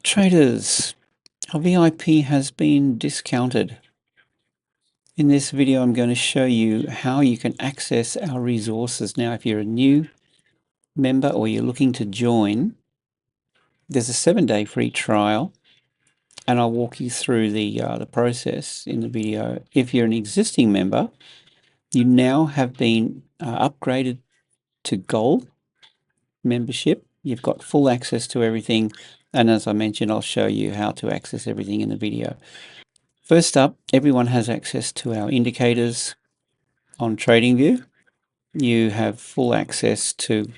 Traders, our VIP has been discounted. In this video, I'm going to show you how you can access our resources. Now, if you're a new member or you're looking to join, there's a 7-day free trial, and I'll walk you through the process in the video. If you're an existing member, you now have been upgraded to Gold membership. You've got full access to everything, and as I mentioned, I'll show you how to access everything in the video. First up, everyone has access to our indicators on TradingView. You have full access to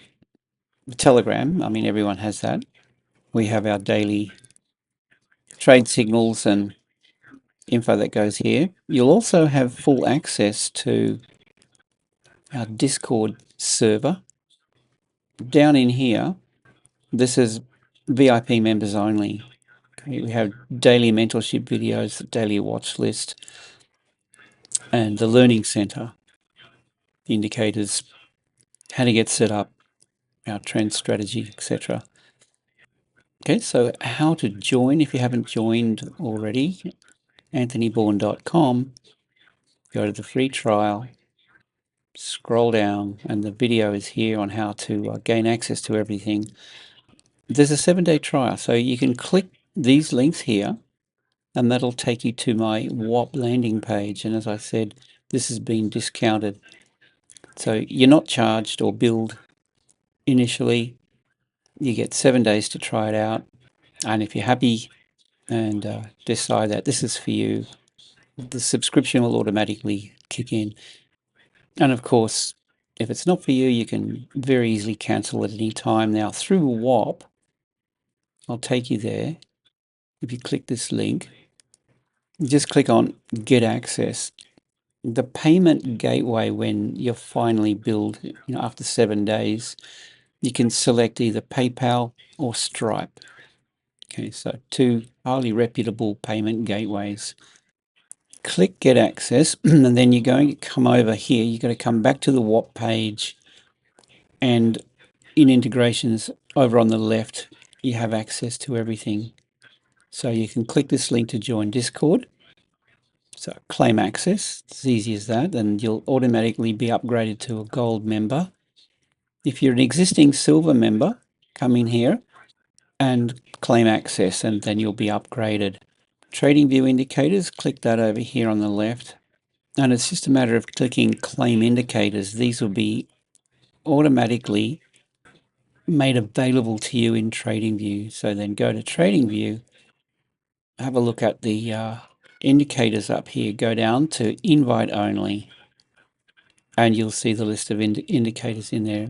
Telegram. I mean, everyone has that. We have our daily trade signals and info that goes here. You'll also have full access to our Discord server. Down in here, this is VIP members only. Okay, we have daily mentorship videos, the daily watch list, and the learning center, indicators, how to get set up, our trend strategy, etc. Okay, so how to join if you haven't joined already, anthonybourne.com, go to the free trial, scroll down, and the video is here on how to gain access to everything. There's a 7-day trial, so you can click these links here, and that'll take you to my WAP landing page. And as I said, this has been discounted. So you're not charged or billed initially. You get 7 days to try it out. And if you're happy and decide that this is for you, the subscription will automatically kick in. And of course, if it's not for you, you can very easily cancel at any time. Now, through WAP, I'll take you there. If you click this link, just click on Get Access. The payment gateway, when you're finally billed, after 7 days, you can select either PayPal or Stripe. Okay, so 2 highly reputable payment gateways. Click Get Access, and then you're going to come over here. You're going to come back to the WAP page, and in integrations over on the left, you have access to everything. So you can click this link to join Discord. So claim access, it's as easy as that, and you'll automatically be upgraded to a Gold member. If you're an existing Silver member, come in here and claim access, and then you'll be upgraded. TradingView indicators, click that over here on the left. And it's just a matter of clicking claim indicators. These will be automatically made available to you in TradingView. So then go to TradingView, have a look at the indicators up here, go down to invite only, and you'll see the list of indicators in there.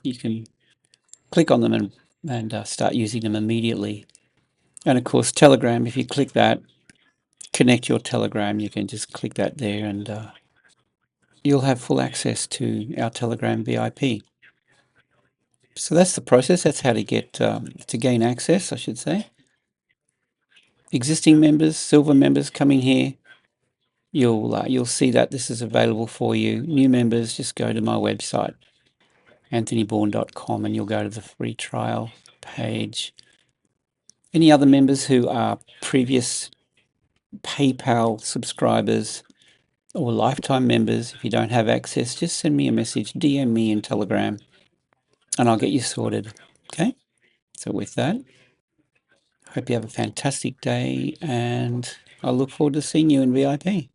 You can click on them and start using them immediately. And of course, Telegram, if you click that, connect your Telegram, you can just click that there, and you'll have full access to our Telegram VIP. So that's the process. That's how to get to gain access, I should say. Existing members, Silver members, coming here, you'll see that this is available for you. New members, just go to my website, anthonybourne.com, and you'll go to the free trial page. Any other members who are previous PayPal subscribers or lifetime members, if you don't have access, just send me a message, DM me in Telegram, and I'll get you sorted. Okay? So with that, hope you have a fantastic day, and I look forward to seeing you in VIP.